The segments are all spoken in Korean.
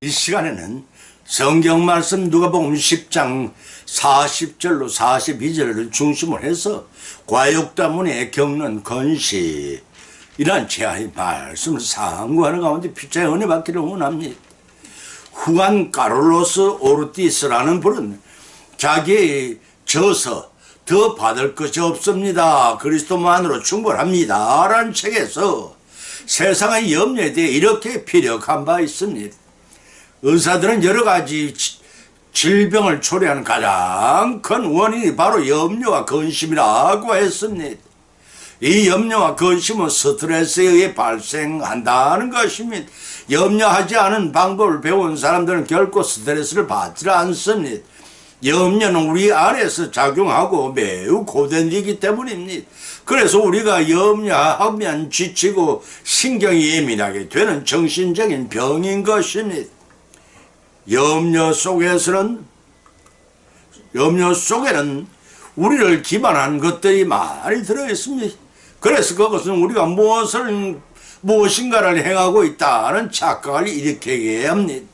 이 시간에는 성경 말씀 누가복음 10장 40절로 42절을 중심으로 해서 과욕다문에 겪는 건시 이란 제아의 말씀을 상고하는 가운데 피차의 은혜 받기를 원합니다. 후간 카를로스 오르티스라는 분은 자기의 저서 더 받을 것이 없습니다. 그리스도만으로 충분합니다. 라는 책에서 세상의 염려에 대해 이렇게 피력한 바 있습니다. 의사들은 여러 가지 질병을 초래하는 가장 큰 원인이 바로 염려와 근심이라고 했습니다. 이 염려와 근심은 스트레스에 의해 발생한다는 것입니다. 염려하지 않은 방법을 배운 사람들은 결코 스트레스를 받지 않습니다. 염려는 우리 안에서 작용하고 매우 고된 일이기 때문입니다. 그래서 우리가 염려하면 지치고 신경이 예민하게 되는 정신적인 병인 것입니다. 염려 속에는 우리를 기반한 것들이 많이 들어있습니다. 그래서 그것은 우리가 무엇인가를 행하고 있다는 착각을 일으키게 합니다.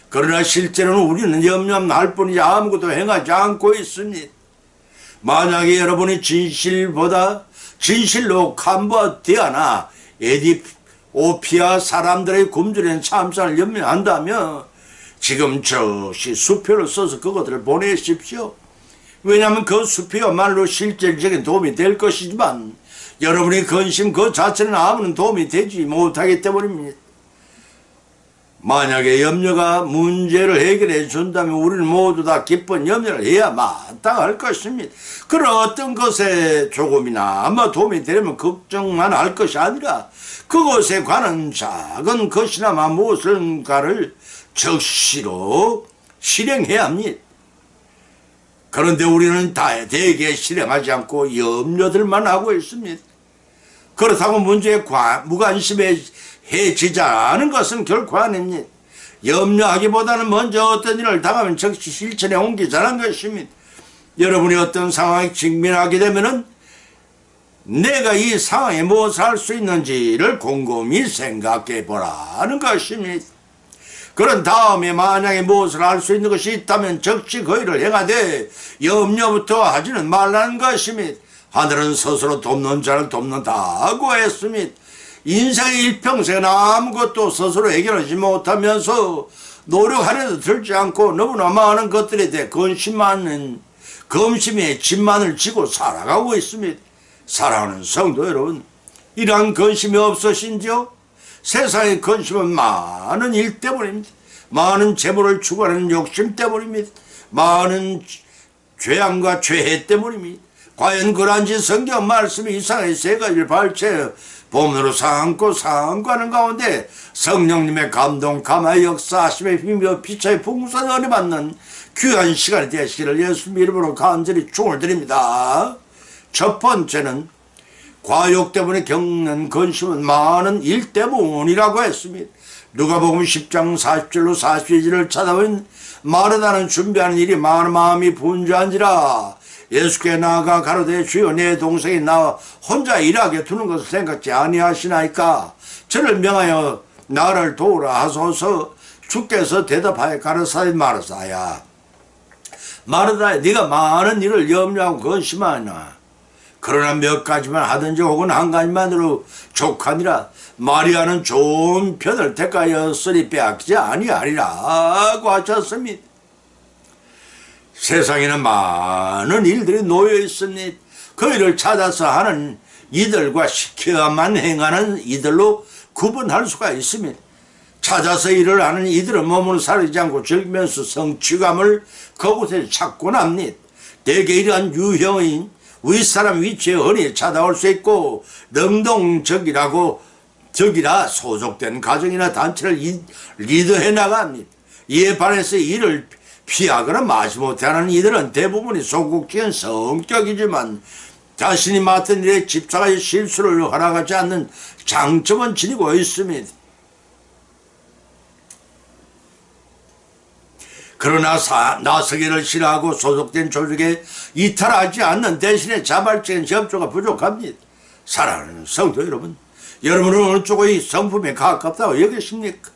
그러나 실제로는 우리는 염려할 뿐이지 아무것도 행하지 않고 있습니다. 만약에 여러분이 진실로 캄보디아나 에디오피아 사람들의 굶주린 참사를 염려한다면 지금 즉시 수표를 써서 그것들을 보내십시오. 왜냐하면 그 수표야말로 실질적인 도움이 될 것이지만 여러분의 근심 그 자체는 아무런 도움이 되지 못하기 때문입니다. 만약에 염려가 문제를 해결해 준다면 우리는 모두 다 기쁜 염려를 해야 마땅할 것입니다. 그런 어떤 것에 조금이나마 도움이 되려면 걱정만 할 것이 아니라 그것에 관한 작은 것이나마 무엇인가를 즉시로 실행해야 합니다. 그런데 우리는 대개 실행하지 않고 염려들만 하고 있습니다. 그렇다고 문제에 무관심해지자는 것은 결코 아닙니다. 염려하기보다는 먼저 어떤 일을 당하면 즉시 실천에 옮기자는 것입니다. 여러분이 어떤 상황에 직면하게 되면은 내가 이 상황에 무엇을 할 수 있는지를 곰곰이 생각해 보라는 것입니다. 그런 다음에 만약에 무엇을 할 수 있는 것이 있다면 즉시 그 일을 행하되 염려부터 하지는 말라는 것입니다. 하늘은 스스로 돕는 자를 돕는다고 했습니다. 인생의 일평생은 아무것도 스스로 해결하지 못하면서 노력하려도 들지 않고 너무나 많은 것들에 대해 근심의 짐만을 지고 살아가고 있습니다. 사랑하는 성도 여러분, 이러한 근심이 없으신지요? 세상의 근심은 많은 일 때문입니다. 많은 재물을 추구하는 욕심 때문입니다. 많은 죄악과 죄해 때문입니다. 과연 그런지 성경 말씀이 이상의 세 가지를 발췌 본문으로 상고하는 가운데 성령님의 감동, 감화의 역사하심의 힘이며 피차의 풍성한 은혜 받는 귀한 시간이 되시기를 예수님 이름으로 간절히 축원을 드립니다. 첫 번째는 과욕 때문에 겪는 근심은 많은 일 때문이라고 했습니다. 누가복음 10장 40절로 42절을 찾아보면 마르다는 준비하는 일이 많은 마음이 분주한지라 예수께 나아가 가로되 주여 내 동생이 나 혼자 일하게 두는 것을 생각지 아니하시나이까 저를 명하여 나를 도우라 하소서. 주께서 대답하여 가르사되 마르다야 네가 많은 일을 염려하고 근심하나 그러나 몇 가지만 하든지 혹은 한 가지만으로 족하니라. 마리아는 좋은 편을 택하였으니 빼앗기지 아니하리라고 하셨습니다. 세상에는 많은 일들이 놓여 있습니다. 그 일을 찾아서 하는 이들과 시켜야만 행하는 이들로 구분할 수가 있습니다. 찾아서 일을 하는 이들은 몸을 사리지 않고 즐기면서 성취감을 그곳에 찾곤 합니다. 대개 이러한 유형인 윗사람 위치에 흔히 찾아올 수 있고 능동적이라 소속된 가정이나 단체를 리드해 나갑니다. 이에 반해서 일을 피하거나 마지못해 하는 이들은 대부분이 소극적인 성격이지만 자신이 맡은 일에 집착하여 실수를 허락하지 않는 장점은 지니고 있습니다. 그러나 나서기를 싫어하고 소속된 조직에 이탈하지 않는 대신에 자발적인 협조가 부족합니다. 사랑하는 성도 여러분, 여러분은 어느 쪽의 성품에 가깝다고 여기십니까?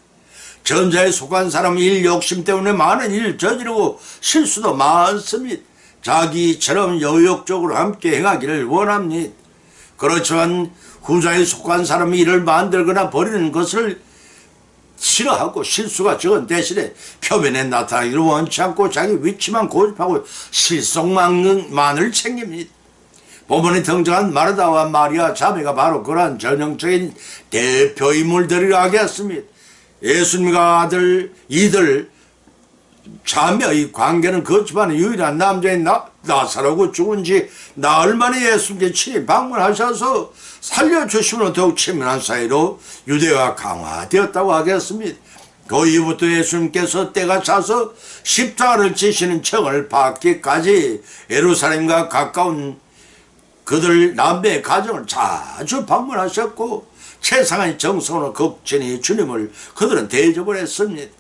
전자에 속한 사람은 일 욕심 때문에 많은 일을 저지르고 실수도 많습니다. 자기처럼 여욕적으로 함께 행하기를 원합니다. 그렇지만 후자에 속한 사람이 이를 만들거나 버리는 것을 싫어하고 실수가 적은 대신에 표면에 나타나기를 원치 않고 자기 위치만 고집하고 실속만을 챙깁니다. 본문에 등장한 마르다와 마리아 자매가 바로 그러한 전형적인 대표 인물들이라 하겠습니다. 예수님과 이들 자매의 관계는 그 집안의 유일한 남자인 나사로가 죽은 지 나흘 만에 예수님께 친히 방문하셔서 살려주심으로 더욱 친밀한 사이로 유대가 강화되었다고 하겠습니다. 그 이후부터 예수님께서 때가 차서 십자가를 지시는 청을 받기까지 예루살렘과 가까운 그들 남매의 가정을 자주 방문하셨고 최상의 정성으로 극진히 주님을 그들은 대접을 했습니다.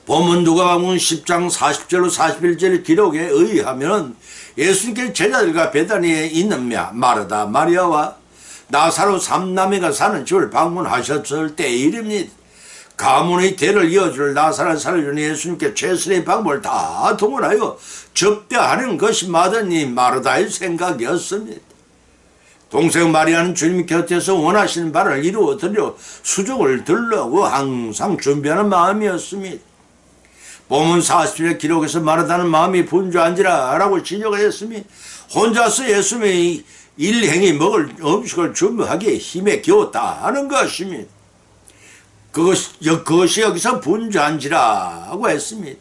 본문 누가복음 10장 40절로 41절 기록에 의하면 예수님께서 제자들과 베다니에 있는 마르다 마리아와 나사로 삼남매가 사는 집을 방문하셨을 때의 일입니다. 가문의 대를 이어줄 나사로를 살려주는 예수님께 최선의 방법을 다 동원하여 접대하는 것이 마더니 마르다의 생각이었습니다. 동생 마리아는 주님 곁에서 원하시는 바를 이루어드려 수족을 들려고 항상 준비하는 마음이었습니다. 본문 40절의 기록에서 마르다는 마음이 분주한지라 라고 지적했으니 혼자서 예수님의 일행이 먹을 음식을 준비하기에 힘에 겨웠다는 것입니다. 그것이 여기서 분주한지라고 했습니다.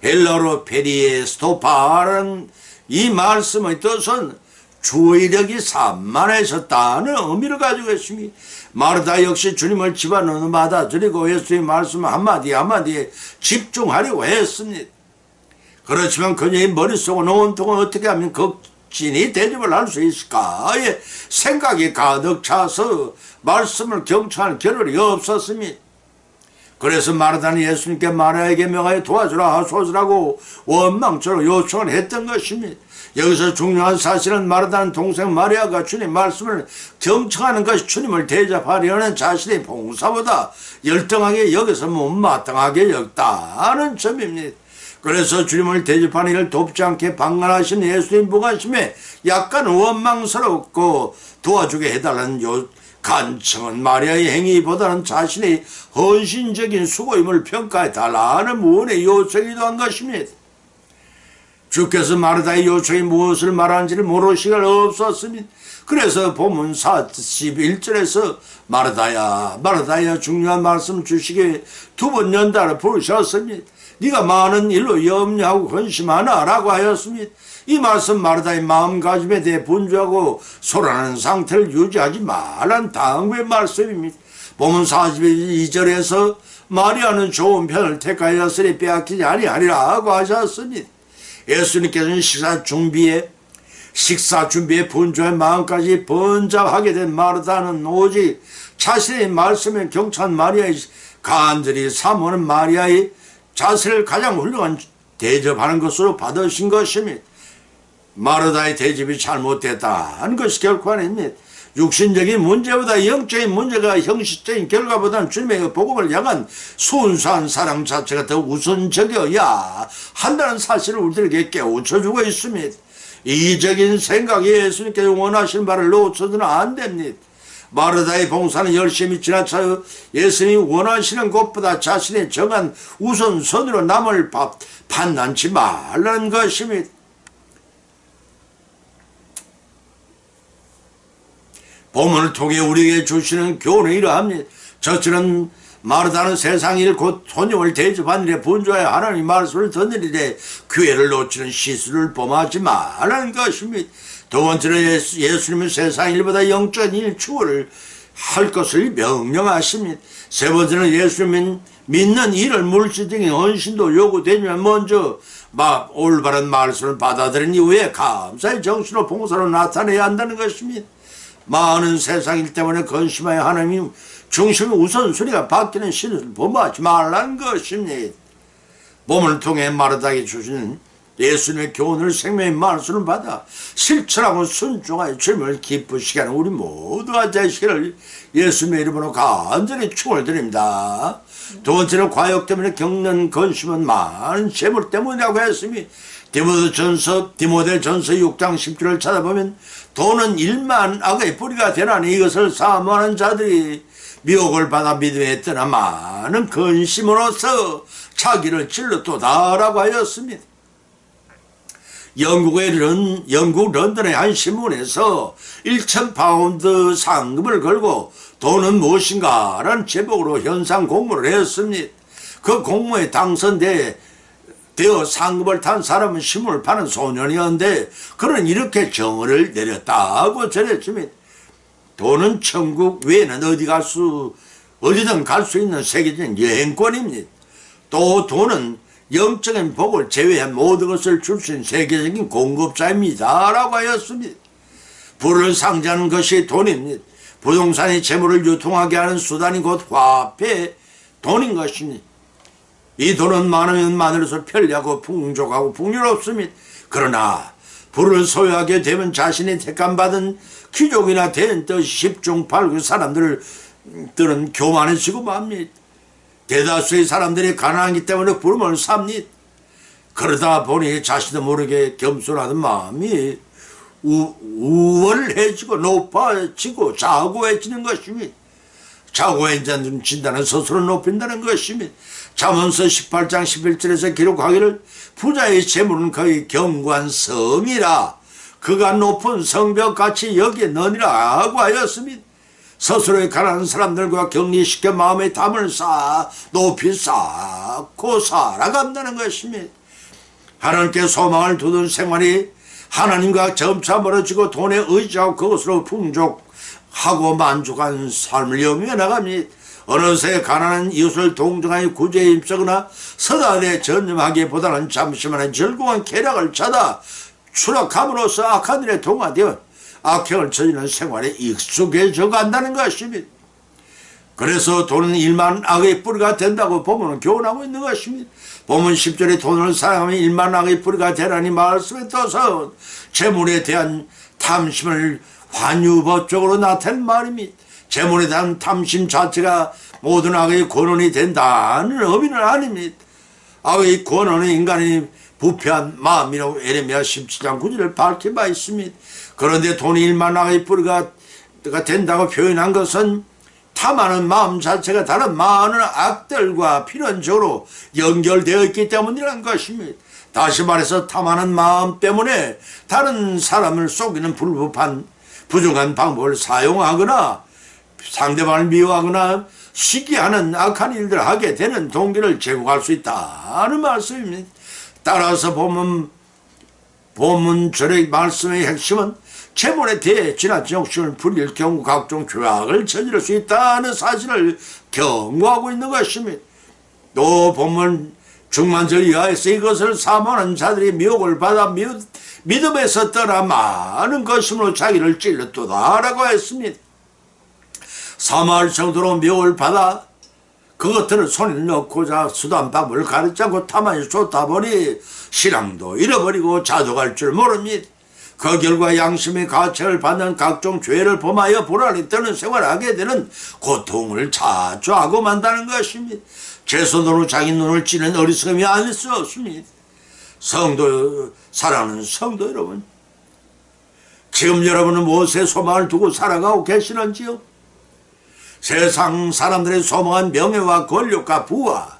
헬라어로 페리에스토파라는 이 말씀의 뜻은 주의력이 산만해졌다는 의미를 가지고 있습니다. 마르다 역시 주님을 집안으로 받아들이고 예수의 말씀 한마디 한마디에 집중하려고 했습니다. 그렇지만 그녀의 머릿속은 온통은 어떻게 하면 극진히 대접을 할 수 있을까의 생각이 가득 차서 말씀을 경청할 겨를이 없었습니다. 그래서 마르다는 예수님께 마리아에게 명하여 도와주라 하소서라고 원망처럼 요청을 했던 것입니다. 여기서 중요한 사실은 마르다는 동생 마리아가 주님 말씀을 경청하는 것이 주님을 대접하려는 자신의 봉사보다 열등하게 여기서 못마땅하게 여겼다는 점입니다. 그래서 주님을 대접하는 일을 돕지 않게 방관하신 예수님 보관심에 약간 원망스럽고 도와주게 해달라는 간청은 마리아의 행위보다는 자신의 헌신적인 수고임을 평가해달라는 무언의 요청이기도 한 것입니다. 주께서 마르다의 요청이 무엇을 말하는지를 모를 시간 없었습니다. 그래서 본문 41절에서 마르다야 마르다야 중요한 말씀 주시기에 두 번 연달아 부르셨습니다. 네가 많은 일로 염려하고 근심하나 라고 하였습니다. 이 말씀 마르다의 마음가짐에 대해 분주하고 소란하는 상태를 유지하지 말란 당부의 말씀입니다. 본문 42절에서 마리아는 좋은 편을 택하였으니 빼앗기지 아니하리라고 하셨습니다. 예수님께서는 식사 준비에 분주한 마음까지 번잡하게 된 마르다는 오직 자신의 말씀에 경찬 마리아의 간절히 사모하는 마리아의 자세를 가장 훌륭한 대접하는 것으로 받으신 것입니다. 마르다의 대접이 잘못됐다는 것이 결코 아닙니다. 육신적인 문제보다 영적인 문제가 형식적인 결과보다는 주님의 복음을 향한 순수한 사랑 자체가 더 우선적이어야 한다는 사실을 우리들에게 깨우쳐주고 있습니다. 이기적인 생각이 예수님께서 원하시는 바를 놓쳐서는 안 됩니다. 마르다의 봉사는 열심히 지나쳐 예수님이 원하시는 것보다 자신의 정한 우선순위로 남을 판단치 말라는 것입니다. 본문을 통해 우리에게 주시는 교훈은 이러합니다. 저처럼 마르다는 세상 일 곧 손님을 대접하는 일에 분주하여 하나님 말씀을 듣는 일에 기회를 놓치는 시술을 범하지 말라는 것입니다. 두 번째는 예수님은 세상 일보다 영적인 일 추구를 할 것을 명령하십니다. 세 번째는 예수님은 믿는 일을 물질적인 헌신도 요구되지만 먼저 올바른 말씀을 받아들인 이후에 감사의 정신으로 봉사로 나타내야 한다는 것입니다. 많은 세상 일 때문에 근심하여 하나님 중심의 우선순위가 바뀌는 신을 범하지 말라는 것입니다. 몸을 통해 마르다에게 주시는 예수님의 교훈을 생명의 말씀을 받아 실천하고 순종하여 주님을 기쁘시게 하는 우리 모두가 되시기를 예수님의 이름으로 간절히 축원을 드립니다. 두 번째는 과욕 때문에 겪는 근심은 많은 재물 때문이라고 했으니 디모데전서 6장 10절을 찾아보면 돈은 일만 악의 뿌리가 되나니 이것을 사모하는 자들이 미혹을 받아 믿음에 떠나 많은 근심으로서 자기를 찔렀도다라고 하였습니다. 영국 런던의 한 신문에서 1,000파운드 상금을 걸고 돈은 무엇인가 라는 제목으로 현상 공모를 했습니다. 그 공모에 당선되어 상금을 탄 사람은 신문을 파는 소년이었는데 그는 이렇게 정의를 내렸다고 전했습니다. 돈은 천국 외에는 어디든 갈 수 있는 세계적인 여행권입니다. 또 돈은 영적인 복을 제외한 모든 것을 줄 수 있는 세계적인 공급자입니다 라고 하였습니다. 부를 상징하는 것이 돈입니다. 부동산이 재물을 유통하게 하는 수단이 곧 화폐 돈인 것입니다. 이 돈은 많으면 많을수록 편리하고 풍족하고 풍요롭습니다. 그러나 부를 소유하게 되면 자신이 택함받은 귀족이나 된 뜻 10중 8구 사람들은 교만해지고 맙니다. 대다수의 사람들이 가난하기 때문에 부름을 삽니다. 그러다 보니 자신도 모르게 겸손하던 마음이 우월해지고 높아지고 자고해지는 것입니다. 자고해진다는 스스로 높인다는 것입니다. 잠언서 18장 11절에서 기록하기를 부자의 재물은 거의 견고한 성이라 그가 높은 성벽같이 여기에 넣으리라 하고 하였습니다. 스스로의 가난한 사람들과 격리시켜 마음의 담을 높이 쌓고 살아간다는 것입니다. 하나님께 소망을 두는 생활이 하나님과 점차 멀어지고 돈에 의지하고 그것으로 풍족하고 만족한 삶을 영위해 나갑니다. 어느새 가난한 이웃을 동정하여 구제에 힘쓰거나 서달에 전념하기보다는 잠시만의 즐거운 쾌락을 찾아 추락함으로써 악한 일에 동화되어 악행을 저지르는 생활에 익숙해져 간다는 것입니다. 그래서 돈은 일만 악의 뿌리가 된다고 본문은 교훈하고 있는 것입니다. 본문 10절에 돈을 사용하면 일만 악의 뿌리가 되라니 말씀에 떠서 재물에 대한 탐심을 환유법적으로 나타낸 말입니다. 재물에 대한 탐심 자체가 모든 악의 권원이 된다는 의미는 아닙니다. 악의 권원은 인간이 부패한 마음이라고 에레미야 17장 9절을 밝힌 바 있습니다. 그런데 돈이 일만 악의 뿌리가 된다고 표현한 것은 탐하는 마음 자체가 다른 많은 악들과 필연적으로 연결되어 있기 때문이라는 것입니다. 다시 말해서 탐하는 마음 때문에 다른 사람을 속이는 부정한 방법을 사용하거나 상대방을 미워하거나 시기하는 악한 일들을 하게 되는 동기를 제공할 수 있다는 말씀입니다. 따라서 본문절의 말씀의 핵심은 재물에 대해 지나친 욕심을 부릴 경우 각종 죄악을 저지를 수 있다는 사실을 경고하고 있는 것입니다. 또 본문 중만절 이하에서 이것을 사모하는 자들이 미혹을 받아 믿음에서 떠나 많은 것임으로 자기를 찔렀도다라고 했습니다. 사모할 정도로 미혹을 받아 그것들을 손에 넣고자 수단 방법을 가르치 않고 탐하니 쏟다 보니 신앙도 잃어버리고 자족할 줄 모릅니다. 그 결과 양심의 가책을 받는 각종 죄를 범하여 불안이 떠는 생활을 하게 되는 고통을 자초하고 만다는 것입니다. 제 손으로 자기 눈을 찌는 어리석음이 아닐 수 없습니다. 사랑하는 성도 여러분, 지금 여러분은 무엇에 소망을 두고 살아가고 계시는지요? 세상 사람들의 소망한 명예와 권력과 부와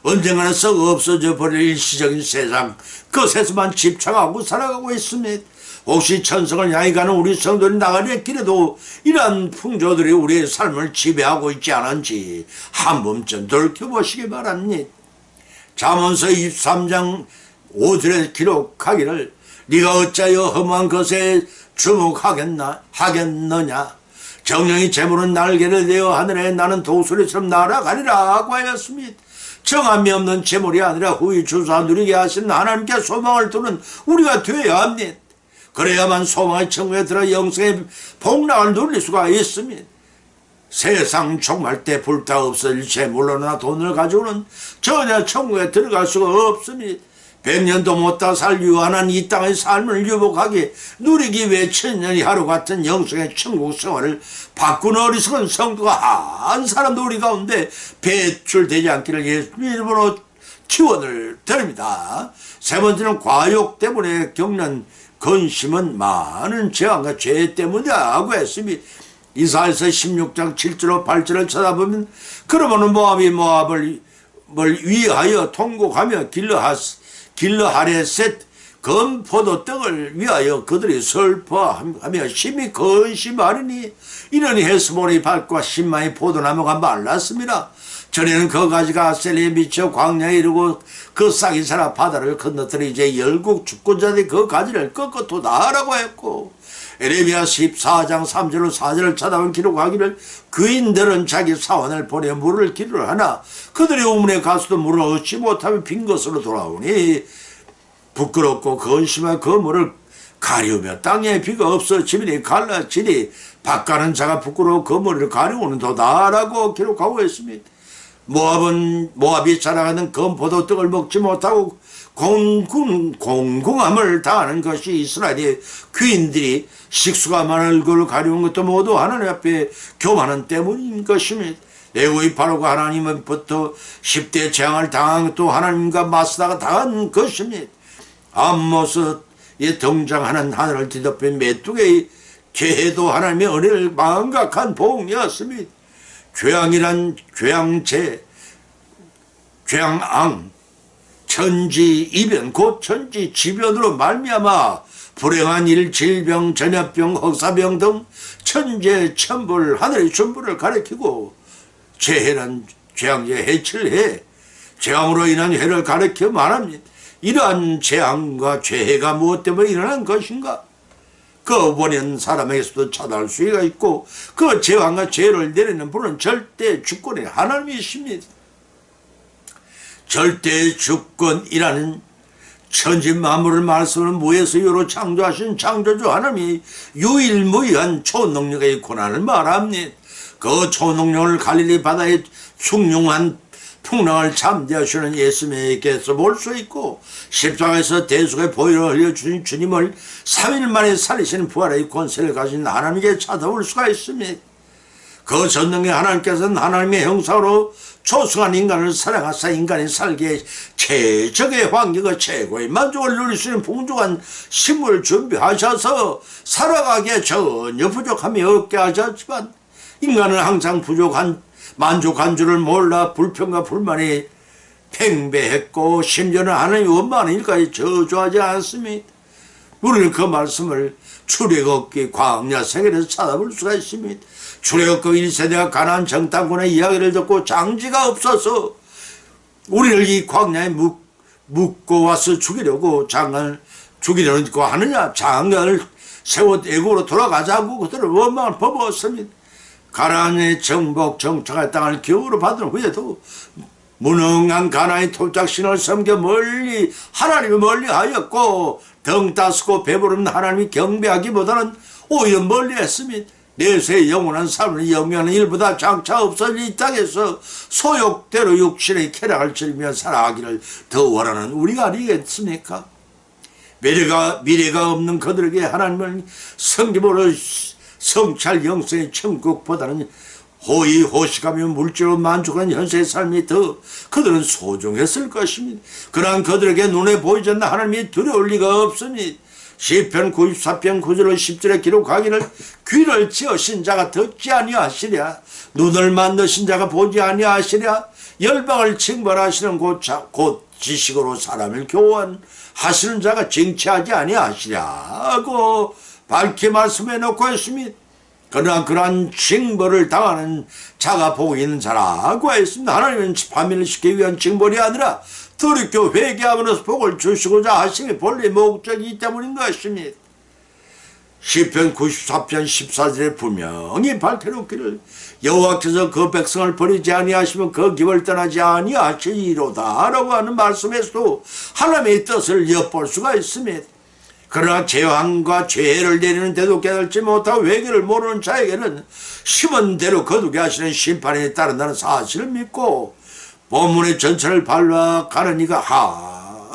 언젠가는 썩 없어져 버릴 일시적인 세상 그것에서만 집착하고 살아가고 있습니다. 혹시 천성을 향해 가는 우리 성도들이 나가는 길에도 이러한 풍조들이 우리의 삶을 지배하고 있지 않은지 한 번쯤 돌이켜보시기 바랍니다. 잠언서 23장 5절에 기록하기를 네가 어찌하여 험한 것에 하겠느냐 정령이 재물은 날개를 내어 하늘에 나는 독수리처럼 날아가리라 하고 하였습니다. 정함이 없는 재물이 아니라 후히 주사 누리게 하시는 하나님께 소망을 두는 우리가 되어야 합니다. 그래야만 소망의 천국에 들어 영생의 복락을 누릴 수가 있습니다. 세상 종말 때 불타 없어질 재물로나 돈을 가지고는 전혀 천국에 들어갈 수가 없습니다. 100년도 못다 살 유한한 이 땅의 삶을 유복하게 누리기 위해 천년이 하루 같은 영성의 천국 생활을 바꾼 어리석은 성도가 한 사람도 우리 가운데 배출되지 않기를 예수님 이름으로 기원을 드립니다. 세 번째는 과욕 때문에 겪는 근심은 많은 재앙과 죄 때문이라고 했습니다. 이사야서 16장 7절로 8절을 쳐다보면 그러므로 모압이 모압을 위하여 통곡하며 길르하레셋 검포도떡을 위하여 그들이 슬퍼하며 심히 근심하리니 이러니 헤스본의 밭과 신마의 포도나무가 말랐습니다. 전에는 그 가지가 아셀리에 미쳐 광야에 이르고 그 싹이 살아 바다를 건너더니 이제 열국 주권자들이 그 가지를 꺾어도다라고 했고, 에레미야 14장 3절로 4절을 쳐다본 기록하기를 그인들은 자기 사원을 보내 물을 기르러 하나 그들이 우문에 가서도 물을 얻지 못하며 빈 것으로 돌아오니 부끄럽고 근심한 그 물을 가리우며 땅에 비가 없어 지면이 갈라지니 밭가는 자가 부끄러워 그 물을 가리우는 도다라고 기록하고 있습니다. 모압이 자라가는 검포도떡을 먹지 못하고 공공함을 다하는 것이 이스라엘의 귀인들이 식수가 많은 얼굴을 가리운 것도 모두 하나님 앞에 교만한 때문인 것입니다. 애굽의 바로가 하나님으로부터 10대 재앙을 당한 것도 하나님과 맞서다가 당한 것입니다. 암모스에 등장하는 하늘을 뒤덮인 메뚜기의 죄도 하나님의 은혜를 망각한 복이었습니다. 죄앙이란 죄앙, 천지이변, 곧 천지지변으로 말미암아 불행한 일, 질병, 전염병, 혹사병 등 천재천불, 하늘의 천불을 가리키고 재해란 재앙제 해칠해, 재앙으로 인한 해를 가리켜 말합니다. 이러한 재앙과 죄해가 무엇 때문에 일어난 것인가? 그 원인 사람에게서도 찾아올 수가 있고 그 재앙과 죄를 내리는 분은 절대 주권의 하나님이십니다. 절대 주권이라는 천지 만물을 말씀을 무에서 유로 창조하신 창조주 하나님이 유일무이한 초능력의 고난을 말합니다. 그 초능력을 갈릴리 바다에 숭늉한 풍랑을 잠재하시는 예수님께서 볼 수 있고 십자가에서 대속의 보혈을 흘려주신 주님을 3일 만에 살리시는 부활의 권세를 가진 하나님께 찾아올 수가 있습니다. 그 전능의 하나님께서는 하나님의 형상으로 초승한 인간을 사랑하사 인간이 살기에 최적의 환경과 최고의 만족을 누릴 수 있는 풍족한 식물을 준비하셔서 살아가기에 전혀 부족함이 없게 하셨지만 인간은 항상 만족한 줄을 몰라 불평과 불만이 팽배했고 심지어는 하나님의 원망하는 일까지 저주하지 않습니다. 우리는 그 말씀을 출애굽기 광야 생애에서 찾아볼 수가 있습니다. 출애굽기 1세대가 가나안 정탐꾼의 이야기를 듣고 장지가 없어서 우리를 이 광야에 묶고 와서 죽이려고 장을 죽이려는 거 하느냐, 장을 세워 애국으로 돌아가자고 그들을 원망을 퍼부었습니다. 가나안의 정복 정착할 땅을 기업으로 받은 후에도 무능한 가나안의 토착신을 섬겨 하나님을 멀리하였고 등 따스고 배부른 하나님이 경배하기보다는 오히려 멀리했습니다. 내세의 영원한 삶을 영위하는 일보다 장차 없어질 이 땅에서 소욕대로 육신의 쾌락을 즐기며 살아가기를 더 원하는 우리가 아니겠습니까? 미래가 없는 그들에게 하나님을 성김으로 성찰 영성의 천국보다는 호의호식하며 물질로 만족한 현세의 삶이 더 그들은 소중했을 것입니다. 그러한 그들에게 눈에 보이지 않는 하나님이 두려울 리가 없습니다. 시편 94편 9절로 10절에 기록하기를 귀를 지으신 자가 듣지 아니하시랴, 눈을 만드신 자가 보지 아니하시랴, 열방을 징벌하시는 곧 지식으로 사람을 교환하시는 자가 쟁취하지 아니하시랴고 밝게 말씀해 놓고 있습니다. 그러나 그러한 징벌을 당하는 자가 복이 있는 자라고 했습니다. 하나님은 파멸을 시키기 위한 징벌이 아니라 돌이켜 회개함으로써 복을 주시고자 하심이 본래 목적이기 때문인 것입니다. 시편 94편 14절에 분명히 밝혀놓기를 여호와께서 그 백성을 버리지 아니하시면 그 길을 떠나지 아니하시리로다 라고 하는 말씀에서도 하나님의 뜻을 엿볼 수가 있습니다. 그러나 재앙과 죄를 내리는데도 깨닫지 못하고 회개를 모르는 자에게는 심은 대로 거두게 하시는 심판에 따른다는 사실을 믿고 본문의 전체를 발라가는 이가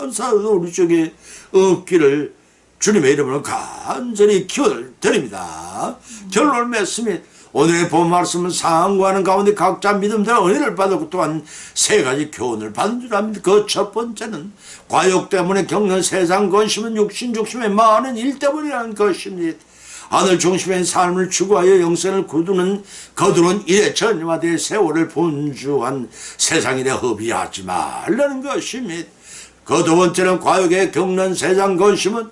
한사도 우리 쪽에 없기를 주님의 이름으로 간절히 기원을 드립니다. 결론을 맺습니다. 오늘의 본 말씀은 상황과는 가운데 각자 믿음대로 은혜를 받았고 또한 세 가지 교훈을 받은 줄 압니다. 그 첫 번째는 과욕 때문에 겪는 세상 근심은 육신 중심의 많은 일 때문이라는 것입니다. 하늘 중심의 삶을 추구하여 영생을 거두는 일에 전념하되 세월을 본주한 세상 일에 허비하지 말라는 것입니다. 그 두 번째는 과욕에 겪는 세상 근심은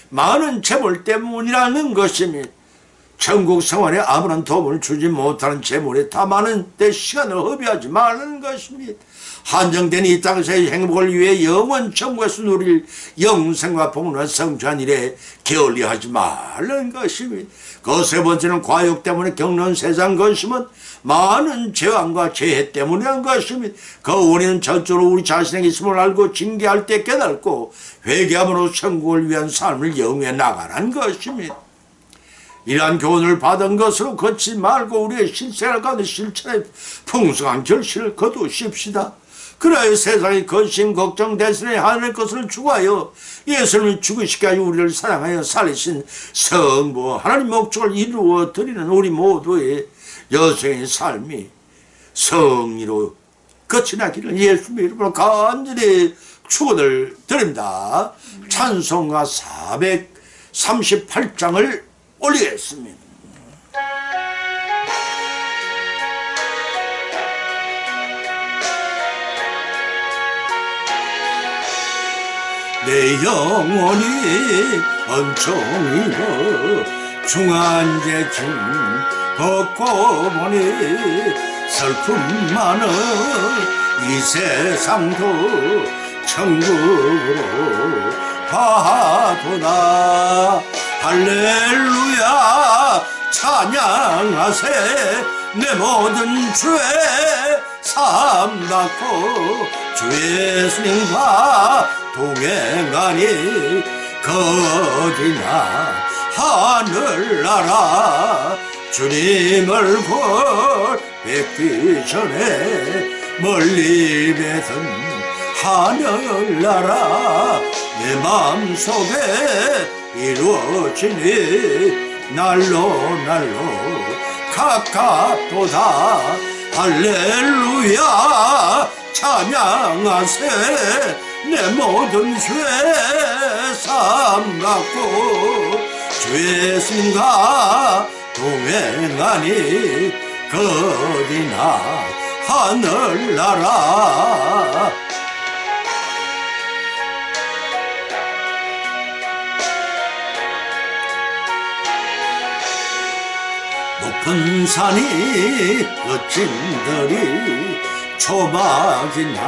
많은 재물 때문이라는 것입니다. 천국 생활에 아무런 도움을 주지 못하는 재물에 다 많은 내 시간을 허비하지 말라는 것입니다. 한정된 이 땅에서의 행복을 위해 영원 천국에서 누릴 영생과 복문을 성취한 일에 게을리하지 말라는 것입니다. 그 세 번째는 과욕 때문에 겪는 세상 근심은 많은 재앙과 재해 때문이라는 것입니다. 그 원인은 전적으로 우리 자신에게 있음을 알고 징계할 때 깨닫고 회개함으로 천국을 위한 삶을 영위해 나가라는 것입니다. 이러한 교훈을 받은 것으로 걷지 말고 우리의 실생활 가운데 실천의 풍성한 결실을 거두십시다. 그래야 세상의 근심, 걱정, 대신에 하늘의 것을 추구하여 예수님을 죽으시게 하여 우리를 사랑하여 살리신 성부 하나님 목적을 이루어 드리는 우리 모두의 여생의 삶이 성리로 끝이 나기를 예수님의 이름으로 간절히 축원을 드립니다. 찬송가 438장을 올리겠습니다. 내 영혼이 엄청이고 중한제쯤 걷고 보니 슬픔 많은 이 세상도 천국으로 가도다. 할렐루야 찬양하세 내 모든 죄 사함받고 주 예수님과 동행하니 거디나 하늘나라 주님 얼굴 뵙기 전에 멀리 뵈던 하늘나라 내 마음속에 이루어지니 날로 가깝도다. 할렐루야 찬양하세 내 모든 죄 사함받고 주 예수님과 동행하니 거디나 하늘나라. 높은 산이 거친 들이 초박이나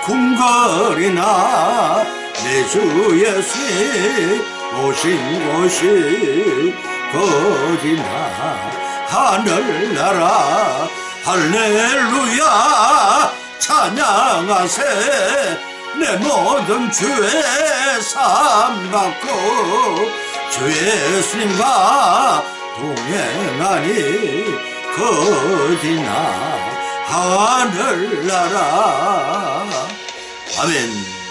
궁궐이나 내 주 예수님 오신 곳이 거기나 하늘나라. 할렐루야 찬양하세 내 모든 죄 사함받고 주 예수님과 동행하니 거디나 하늘나라. 아멘.